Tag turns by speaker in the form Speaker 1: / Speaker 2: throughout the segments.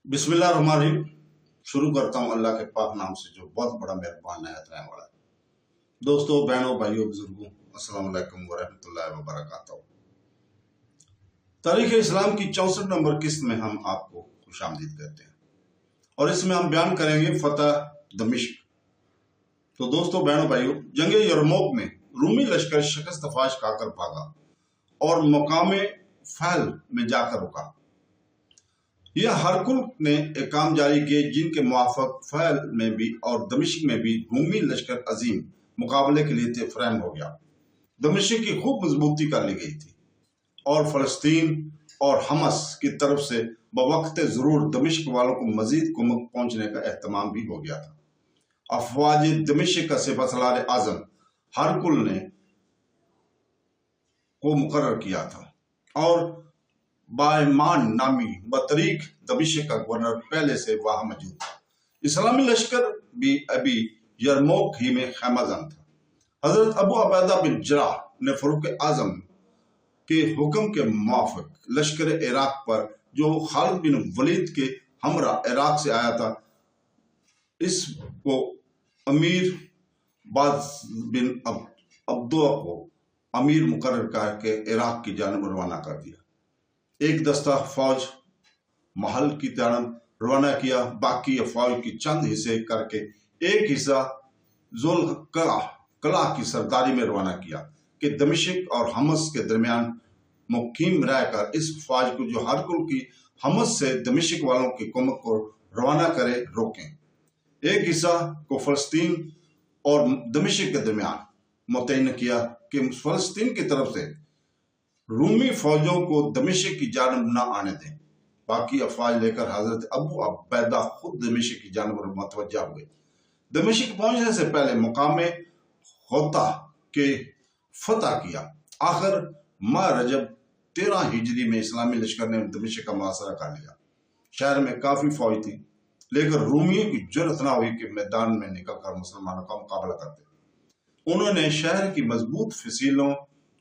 Speaker 1: बिस्मिल्लाहिर्रहमानिर्रहीम। शुरू करता हूँ अल्लाह के पाक नाम से जो बहुत बड़ा मेहरबान है, रहने वाला है। दोस्तों, बहनों, भाइयों, बुजुर्गों, अस्सलाम वालेकुम व रहमतुल्लाहि व बरकातहू। तारीख इस्लाम की 64 नंबर किस्त में हम आपको खुशामदीद कहते हैं और इसमें हम बयान करेंगे फतह दमिश्क। तो दोस्तों, बहनों, भाइयों, जंग यरमूक में रूमी लश्कर शिकस्त फाश खाकर भागा और मकाम फैल में जाकर रुका। यह हरकुल ने एक काम जारी किए जिनके मुआफक फैल में भी और दमिश्क में भी रूमी लश्कर अजीम मुकाबले के लिए फ्रेम हो गया। दमिश्क की खूब मजबूती कर ली गई थी और फलस्तीन और हमस की तरफ से बवक्त जरूर दमिश्क वालों को मजीद कुमक पहुंचने का एहतमाम भी हो गया था। अफवाज दमिश्क का सिपहसालार आजम हरकुल ने को मुकर्रर किया था और बायमान नामी बतरीक दमिश्क का गवर्नर पहले से वहां मौजूद था। इस्लामी लश्कर भी अभी यरमूक ही में खैमाजन था। हजरत अबू अबैदा बिन जराह ने फरूक आजम के हुक्म के मुआफिक लश्कर इराक पर जो खालिद बिन वलीद के हमरा इराक से आया था, इसको अमीर बाज बिन अब्दुल्ला को अमीर मुकर्रर करके इराक की जानब रवाना कर दिया। एक दस्ता फौज महल की जानब रवाना किया, बाकी फौज की चंद हिस्से करके एक हिस्सा जुल्कला की सरदारी में रवाना किया कि दमिश्क और हमस के दरमियान मुकीम रहकर इस फौज को जो हरकुल की हमस से दमिश्क वालों की कुमक को रवाना करे रोकें। एक हिस्सा को फलस्तीन और दमिश्क के दरमियान मुतयन किया कि फलस्तीन की तरफ से रूमी फौजों को दमिश्क की जानब न आने दें। बाकी अफवाज लेकर हजरत अबू अबैदा खुद दमिश्क की जानब मतवज्जा हुए। दमिश्क पहुंचने से पहले मुकाम होता के फतह किया। आखिर माह रजब 13 हिजरी में इस्लामी लश्कर ने दमिश्क का मुहासरा कर लिया। शहर में काफी फौज थी, लेकिन रूमियों की जुर्रत न हुई कि मैदान में निकलकर मुसलमानों का मुकाबला करते। उन्होंने शहर की मजबूत फसीलों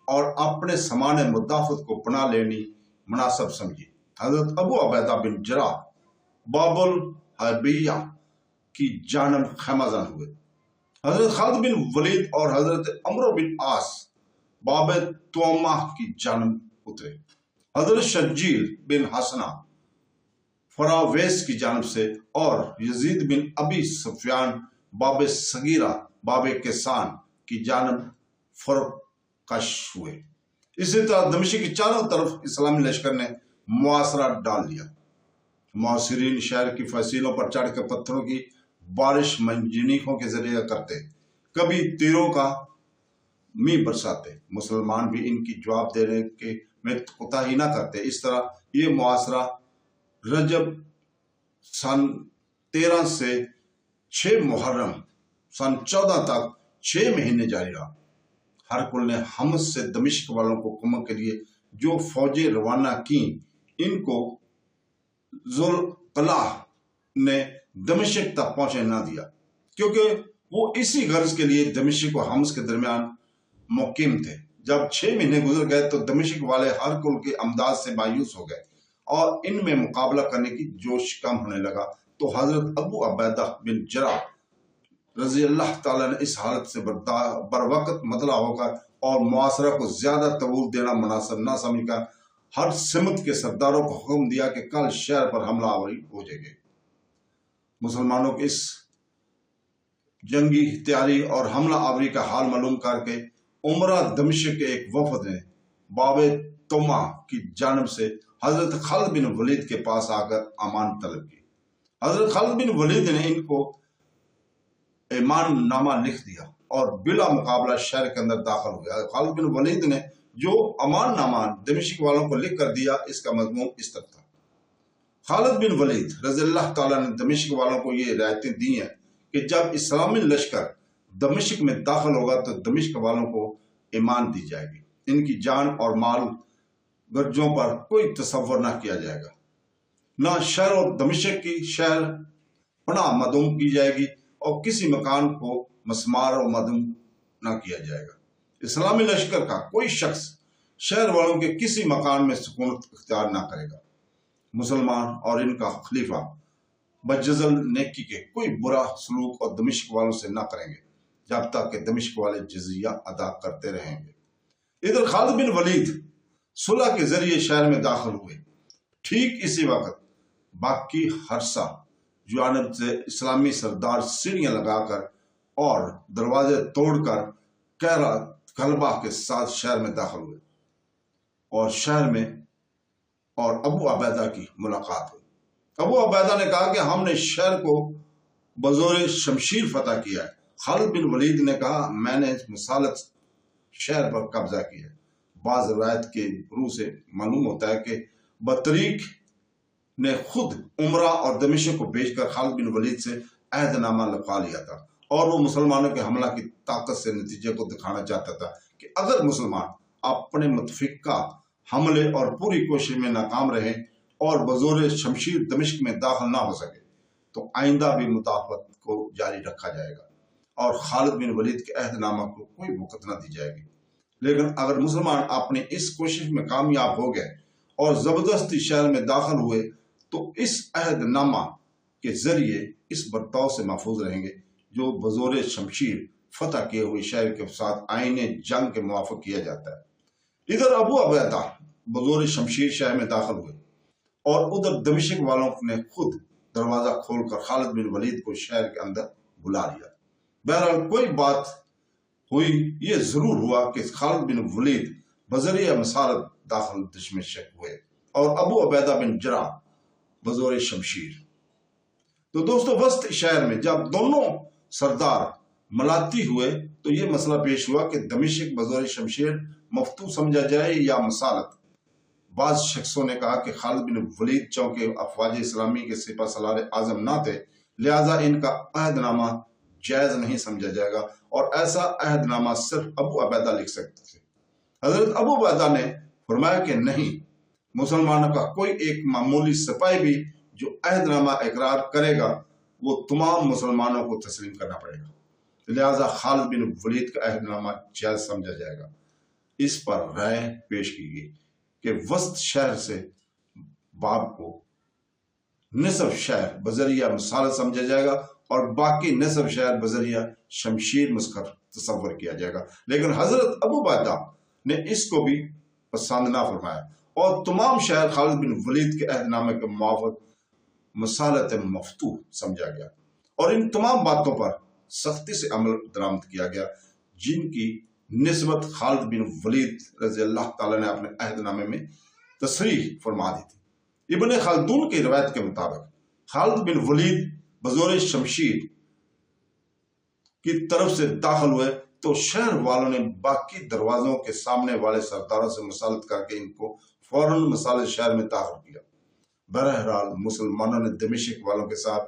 Speaker 1: और अपने समान मुदाफत को पना लेनी मुनासिब समझी। हजरत अबू अबैदा बिन जराह बाबुल हरबिया की जानब खैमाजन हुए। हजरत खालिद बिन वलीद और हजरत अमर बिन आस बाब तोमा की जानब उतरे। हजरत शजील बिन हसना फरावेस की जानब से और यजीद बिन अबी सुफियान बाब सगीरा बाब किसान की जानब फरकश हुए। इसी तरह दमिश्क की चारों तरफ इस्लामी लश्कर ने मुआसरा डाल दिया। मुआसरीन शहर की फसीलों पर चढ़ कर पत्थरों की बारिश मंजनीकों के जरिए करते, कभी तीरों का मींह बरसाते। मुसलमान भी इनकी जवाब देने के में कोताही न करते। इस तरह ये मुआसरा रजब सन 13 से 6 मुहर्रम सन 14 तक 6 महीने जारी रहा। हरकुल ने हमस से दमिश्क वालों को कुमक के लिए जो फौजें रवाना की, इनको जुल्कला ने दमिश्क तक पहुंचने न दिया, क्योंकि वो इसी गर्ज के लिए दमिश्क और हमस के दरमियान मुकीम थे। जब 6 महीने गुजर गए तो दमिश्क वाले हरकुल के अमदाद से मायूस हो गए और इनमें मुकाबला करने की जोश कम होने लगा। तो हजरत अबू अबैदा बिन जराह रजी अल्लाह ताला ने इस हालत से बर वक्त मतला होकर और मुआसरा को ज्यादा तवूल देना मुनासिब न समझकर हर सिमत के सरदारों को हुक्म दिया कि कल शहर पर हमला आवरी हो जाएगी। मुसलमानों की इस जंगी तैयारी और हमला आवरी का हाल मालूम करके उमरा दमिश्क के एक वफद ने बाबे तोमा की जानब से हजरत खालिद बिन वलीद के पास आकर अमान तलब की। हजरत खालिद बिन वलीद ने इनको ईमान नामा लिख दिया और बिला मुकाबला शहर के अंदर दाखिल हो गया। खालिद बिन वलीद ने जो अमान नामा दमिश्क वालों को लिख कर दिया, इसका मजमून इस तरह था। खालिद बिन वलीद रज़ी अल्लाह ताला ने दमिश्क वालों को ये रियायतें दी हैं कि जब इस्लामी लश्कर दमिश्क में दाखिल होगा तो दमिश्क वालों को ईमान दी जाएगी। इनकी जान और माल गर्जों पर कोई तसव्वुर न किया जाएगा। न शहर और दमिश्क की शहर पनाह मदूम की जाएगी और किसी मकान को मसमार और मदूम न किया जाएगा। इस्लामी लश्कर का कोई शख्स शहर वालों के किसी मकान में सुकून इख्तियार न करेगा। मुसलमान और इनका खलीफा बजल नेकी के कोई बुरा सलूक और दमिश्क वालों से ना करेंगे जब तक कि दमिश्क वाले जजिया अदा करते रहेंगे। इधर खालिद बिन वलीद सुलह के जरिए शहर में दाखिल हुए। ठीक इसी वक्त बाकी हरसा जानब से इस्लामी सरदार सीढ़ियां लगाकर और दरवाजे तोड़कर कहरा गलबा के साथ शहर में दाखिल हुए और शहर में और अबू अबैदा की मुलाकात हुई। अबू अबैदा ने कहा कि हमने शहर को बजोर शमशीर फतह किया है। खालिद बिन वलीद ने कहा मैंने मसालत शहर पर कब्जा किया है। बाज रवायत के रू से मालूम होता है कि बतरीक ने खुद उमरा और दमिश्क को बेचकर खालिद बिन वलीद से अहदनामा लिखवा लिया था और वो मुसलमानों के हमला की ताकत से नतीजे को दिखाना चाहता था कि अगर मुसलमान अपने मुतफिका हमले और पूरी कोशिश में नाकाम रहे और बजोर शमशीर दमिश्क में दाखिल ना हो सके तो आइंदा भी मुदाफत को जारी रखा जाएगा और खालिद बिन वलीद के अहदनामा को कोई वक़्त न दी जाएगी। लेकिन अगर मुसलमान अपनी इस कोशिश में कामयाब हो गए और जबरदस्ती शहर में दाखिल हुए तो इस अहदनामा के जरिए इस बर्ताव से महफूज रहेंगे जो बजोर शमशीर फतह किए हुए शहर के साथ आईने जंग के मुवाफिक किया जाता है। इधर अबू अबैदा बजोर शमशीर शहर में दाखिल हुए और उधर दमिश्क वालों ने खुद दरवाजा खोलकर खालिद बिन वलीद को शहर के अंदर बुला लिया। बहरहाल कोई बात हुई, ये जरूर हुआ कि खालिद बिन वलीद बजरिया मसालत दाखिल दमिश्क हुए और अबू अबैदा बिन जरा बजोर शमशीर। तो दोस्तों वस्त शहर में जब दोनों सरदार मलाती हुए तो ये मसला पेश हुआ कि दमिश्क बजोर शमशीर मफतू समझा जाए या मसालत। बाज शख्सों ने कहा कि खालिद बिन वलीद चौंके अफवाज इस्लामी के सिपा सलार आजम ना थे, लिहाजा इनका अहदनामा जायज नहीं समझा जाएगा और ऐसा अहदनामा सिर्फ अबू अबैदा लिख सकते थे। हजरत अबू अबैदा ने फरमाया कि नहीं, मुसलमानों का कोई एक मामूली सिपाही भी जो अहदनामा इकरार करेगा वो तमाम मुसलमानों को तस्लीम करना पड़ेगा, लिहाजा खालिद बिन वलीद का अहदनामा जायज समझा जाएगा। इस पर राय पेश की गई कि वस्त शहर से बाब को निसफ शहर बजरिया मसालत समझा जाएगा और बाकी निसफ शहर बजरिया शमशीर मुस्कर तस्वर किया जाएगा। लेकिन हजरत अबू अबैदा ने इसको भी पसंद ना फरमाया और तमाम शहर खालिद बिन वलीद के अहदनामे के मुवाफिक मसालत मफतू समझा गया और इन तमाम बातों पर सख्ती से अमल दरामद किया गया जिनकी निस्बत खालिद बिन वलीद रज़ी अल्लाह ताला ने अपने अहदनामे में तसरीह फरमा दी थी। इब्ने खल्दून की रवायत के मुताबिक खालिद बिन वलीद बजोर शमशीर की तरफ से दाखिल हुए तो शहर वालों ने बाकी दरवाजों के सामने वाले सरदारों से मसालत करके इनको फौरन मसाले शहर में दाखिल किया। बहरहाल मुसलमानों ने दमिश्क वालों के साथ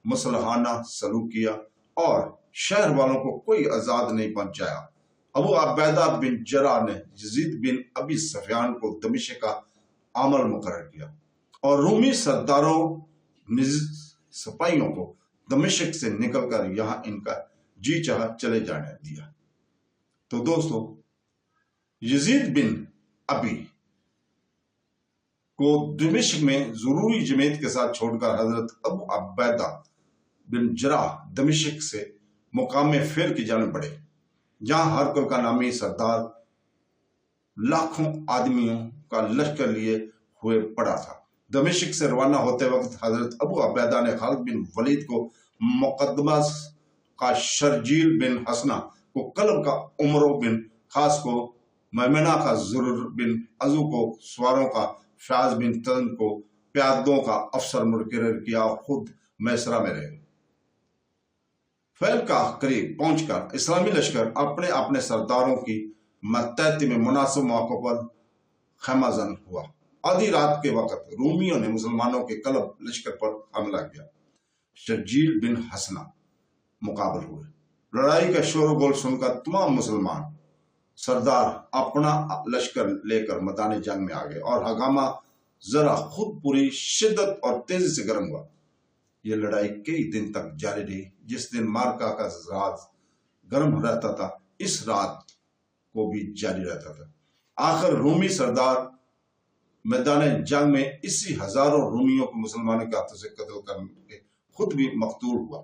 Speaker 1: मुसलहाना सलूक किया और शहर वालों को कोई आजाद नहीं पहुंचाया। अबू अबैदा बिन जरा ने यजीद बिन अबी सफियान को दमिश्क का आमल मुकर्रर किया और रूमी सरदारों सिपाहियों को दमिश्क से निकलकर यहाँ इनका जी चाह चले जाने दिया। तो दोस्तों यजीद बिन अबी को दमिश्क में जरूरी जमेत के साथ छोड़कर हजरत अबू अबैदा बिन जरा दमिश्क से मुकाम फिर की जाने पड़े जहां हरकुल का नामी सरदार लाखों आदमियों का लश्कर लिए हुए पड़ा था। दमिश्क से रवाना होते वक्त हजरत अबू अबैदा ने खालिद बिन वलीद को मुकद्दमा का शर्जील बिन हसना को, कलब का उमरो बिन खास को, मैमना का जुर्र बिन अजू को, सवारों का फाज बिन तन को, प्यादों का अफसर मुकर्रर किया और खुद मैसरा में रहे। फैल का करीब पहुंचकर इस्लामी लश्कर अपने अपने सरदारों की मतैती में मुनासिब मौकों पर खैमाजन हुआ। आधी रात के वक्त रूमियों ने मुसलमानों के कलब लश्कर पर हमला किया। शर्जील बिन हसना मुकाबल हुए। लड़ाई का शोर गोल सुनकर तमाम मुसलमान सरदार अपना लश्कर लेकर मैदान जंग में आ गए और हंगामा जरा खुद पूरी शिद्दत और तेजी से गर्म हुआ। यह लड़ाई कई दिन तक जारी रही। जिस दिन मार्का का रात गर्म रहता था इस रात को भी जारी रहता था। आखिर रूमी सरदार मैदान जंग में इसी हजारों रूमियों को मुसलमानों के हाथों से कत्ल करके खुद भी मकतूल हुआ।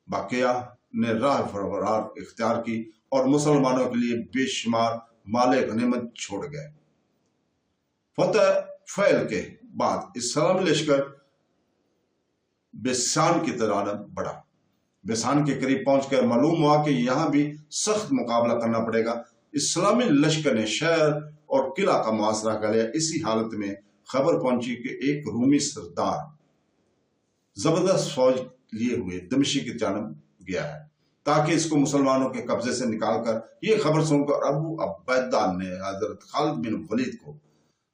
Speaker 1: बाकिया ने राह फरवर इख्तियार की और मुसलमानों के लिए बेशुमार माले गनीमत छोड़ गए। फतह फैल के बाद इस्लामी लश्कर बेसान की तरफ बढ़ा। बेसान के करीब पहुंचकर मालूम हुआ कि यहां भी सख्त मुकाबला करना पड़ेगा। इस्लामी लश्कर ने शहर और किला का मुहासरा कर लिया। इसी हालत में खबर पहुंची कि एक रूमी सरदार जबरदस्त फौज लिए हुए दमिश्क की जानब गया है ताकि इसको मुसलमानों के कब्जे से निकालकर। ये खबर सुनकर अबू अबैदा ने हजरत खालिद बिन वलीद को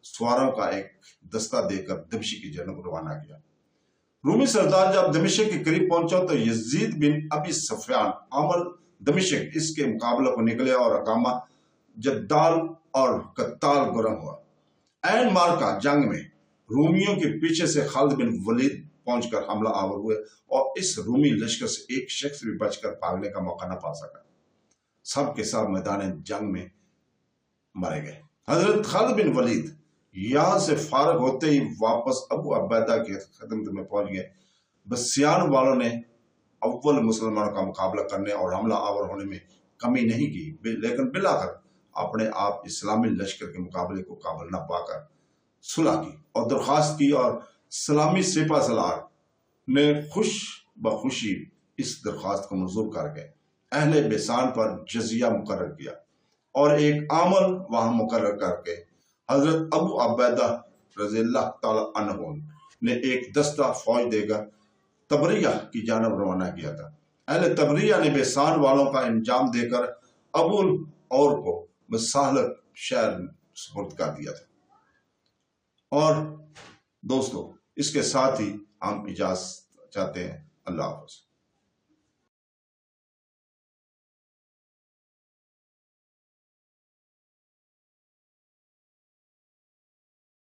Speaker 1: सवारों का एक दस्ता देकर दमिश्क की जानब रवाना किया। रूमी सरदार जब दमिश्क के करीब पहुंचा तो यजीद बिन अबी सुफियान आमल दमिश्क इसके मुकाबले को निकले और अकामा जद्दाल और कत्ताल गुरम हुआ। ऐन मार्का जंग में रूमियों के पीछे से खालिद बिन वलीद पहुंचकर हमला आवर हुए और इस रूमी लश्कर से एक शख्स भी बचकर भागने का मौका न पा सका। सब के सब मैदान जंग में मारे गए। हजरत खालिद बिन वलीद यहां से फारग होते ही वापस अबू अबैदा के खिदमत में पहुंच गए। बसियान वालों ने अव्वल मुसलमानों का मुकाबला करने और हमला आवर होने में कमी नहीं की, लेकिन बिलाकर अपने आप इस्लामी लश्कर के मुकाबले को काबल न पाकर सुलह की और दरख्वास्त की और इस्लामी सिपा सलार ने खुश बखुशी इस दरख्वास्त को मंजूर करके अहले बेसान पर जजिया मुकर्रर किया और एक आमल वहां मुकर्रर करके हजरत अबू अबैदा रज़ियल्लाहु ताला अन्हु ने एक दस्ता फौज देकर तबरिया की जानब रवाना किया था। अहले तबरिया ने बेसान वालों का इंजाम देकर अबुल और को मसाहलत शहर सुपुर्द कर दिया था। और दोस्तों, इसके साथ ही हम इजाज़त चाहते हैं। अल्लाह हाफ़िज़।